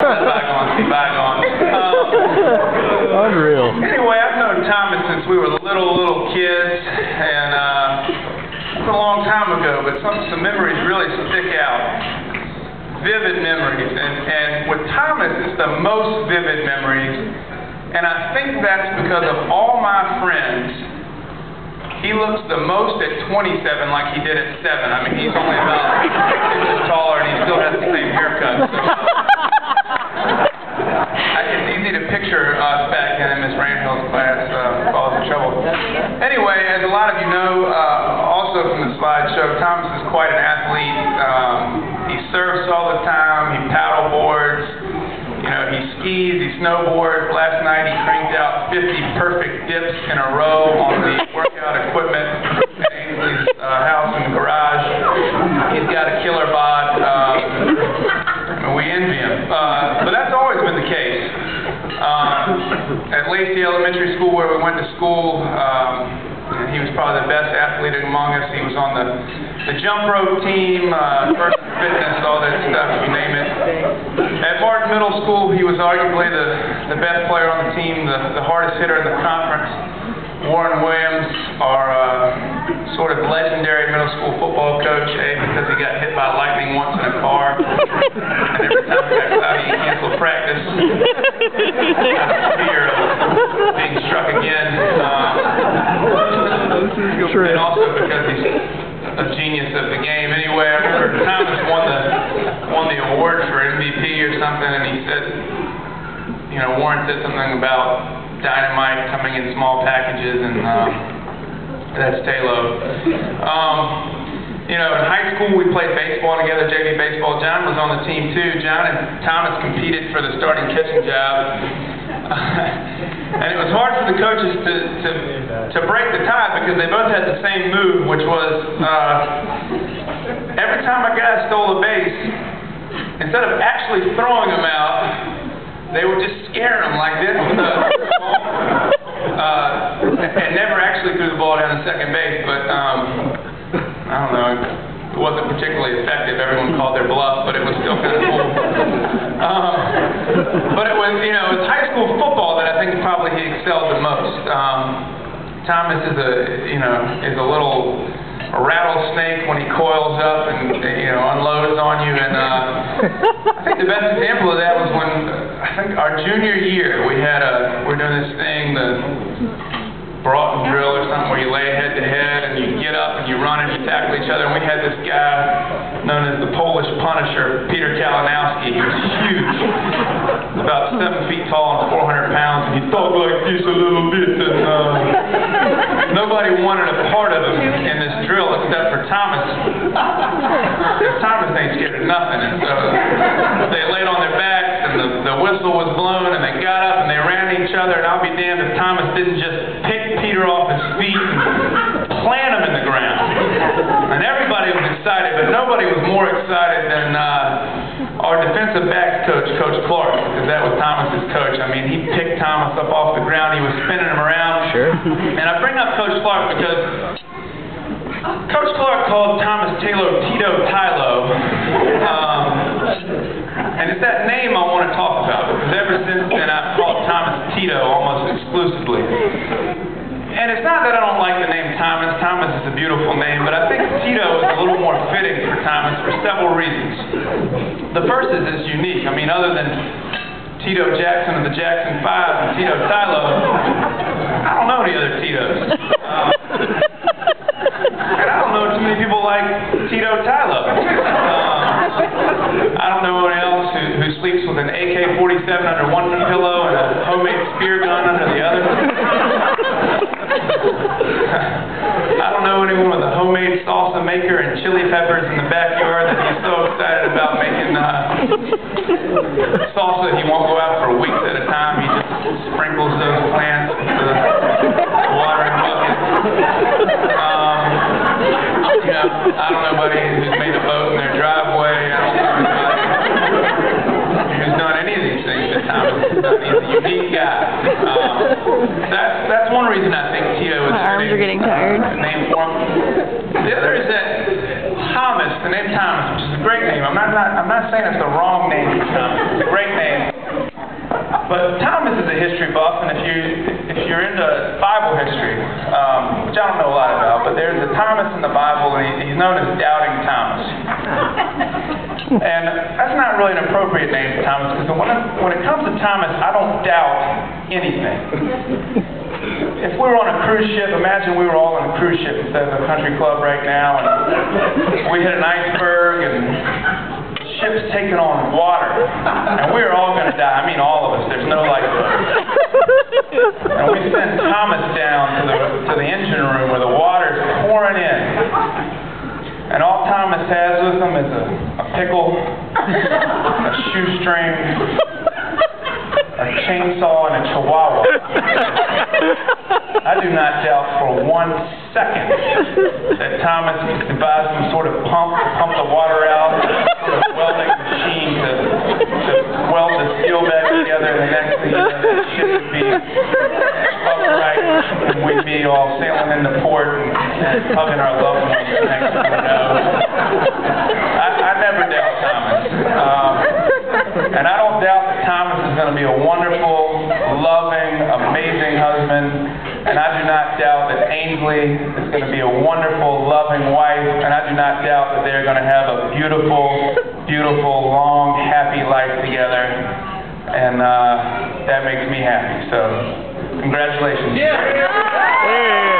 Let bygones be bygones. Unreal. Anyway, I've known Thomas since we were little kids, and it's a long time ago, but some memories really stick out. Vivid memories, and with Thomas, it's the most vivid memories, and I think that's because of all my friends. He looks the most at 27 like he did at 7. I mean, he's only about 6 inches taller and he still has the same haircut. So it's easy to picture us back in Miss Randhill's class, Falls in Trouble. Anyway, as a lot of you know, also from the slideshow, Thomas is quite an athlete. He surfs all the time, he paddle boards. You know, he skis, he snowboards. Last night he cranked out 50 perfect dips in a row on the workout equipment at Ainsley's house in the garage. He's got a killer bod, and we envy him. But that's always been the case. At Lacey Elementary School, where we went to school, he was probably the best athlete among us. He was on the jump rope team, first fitness, all that stuff, you name it. At Martin Middle School, he was arguably the best player on the team, the hardest hitter in the conference. Warren Williams, our sort of legendary middle school football coach, because he got hit by lightning once in a car. And every time he got cloudy, he canceled practice. Fear of being struck again. And also because he's a genius of the game. Anyway, I remember Thomas won the award for MVP or something, and he said, you know, Warren said something about dynamite coming in small packages, and that's Tyloe. You know, in high school we played baseball together, JV baseball. John was on the team too. John and Thomas competed for the starting catching job. And it was hard for the coaches to break the tie because they both had the same move, which was every time a guy stole a base, instead of actually throwing him out, they would just scare him like this with the ball, and never actually threw the ball down to second base. But I don't know, it wasn't particularly effective. Everyone called their bluff, but it was still kind of cool. But it was, you know, it's high school football that I think probably he excelled the most. Thomas is a little rattlesnake when he coils up and unloads on you. And I think the best example of that was when I think our junior year we're doing this thing, the Broughton drill or something, where you lay head to head and you get up and you run and you tackle each other. And we had this guy known as the Polish Punisher, Peter Kalinowski. He was huge, about 7 feet tall and 400 pounds, and he talked like this a little bit. And nobody wanted a part of him in this drill except for Thomas. Thomas ain't scared of nothing. And so they laid on their backs, and the whistle was blown, and they got up and they ran at each other. And I'll be damned if Thomas didn't just pick Peter off his feet and plant him in the ground. And everybody was excited, but nobody was more excited than our defensive backs coach, Coach Clark, because that was Thomas's coach. I mean, he picked Thomas up off the ground. He was spinning him around. Sure. And I bring up Coach Clark because Coach Clark called Thomas Tyloe Tito Tyloe. And it's that name I want to talk about, because ever since then I've called Thomas Tito almost exclusively. And it's not that I don't like the name Thomas. Thomas is a beautiful name, but I think Tito is a little more fitting for Thomas for several reasons. The first is it's unique. I mean, other than Tito Jackson of the Jackson 5 and Tito Tyloe, I don't know any other Titos. And I don't know too many people like Tito Tyloe. I don't know anyone else who sleeps with an AK-47 under one pillow and a homemade spear gun under the other. I don't know anyone with a homemade salsa maker and chili peppers in the backyard that he's so excited about making salsa he won't go out for weeks at a time. He just sprinkles those plants with the watering bucket. I don't know anybody who's made a boat in their driveway. I don't know anybody who's done any of these things that Thomas has done. He's a unique guy. That's one reason I think Tito is my arms are getting tired. Name for him. The other is that Thomas, the name Thomas, which is a great name. I'm not saying it's the wrong name for Thomas. It's a great name. But Thomas is a history buff, and if you're into Bible history, which I don't know a lot about, but there's a Thomas in the Bible, and he's known as Doubting Thomas. And that's not really an appropriate name for Thomas, because when it comes to Thomas, I don't doubt anything. If we were on a cruise ship, imagine we were all on a cruise ship instead of a country club right now, and we hit an iceberg, and the ship's taking on water, and we're all going to die. I mean, all of us. There's no lifeboat. And we send Thomas down to the engine room where the water's pouring in, and all Thomas has with him is a pickle, a shoestring, a chainsaw, and a chihuahua. I do not doubt for 1 second that Thomas devised some sort of pump to pump the water out, some sort of welding machine to weld the steel back together, and the next thing you know, that ship would be upright, and we'd be all sailing into port and hugging our loved ones next to the nose. I never doubt Thomas. And I don't doubt that Thomas is going to be a wonderful, loving, amazing husband. And I do not doubt that Ainsley is going to be a wonderful, loving wife. And I do not doubt that they're going to have a beautiful, beautiful, long, happy life together. And that makes me happy. So, congratulations. Yeah.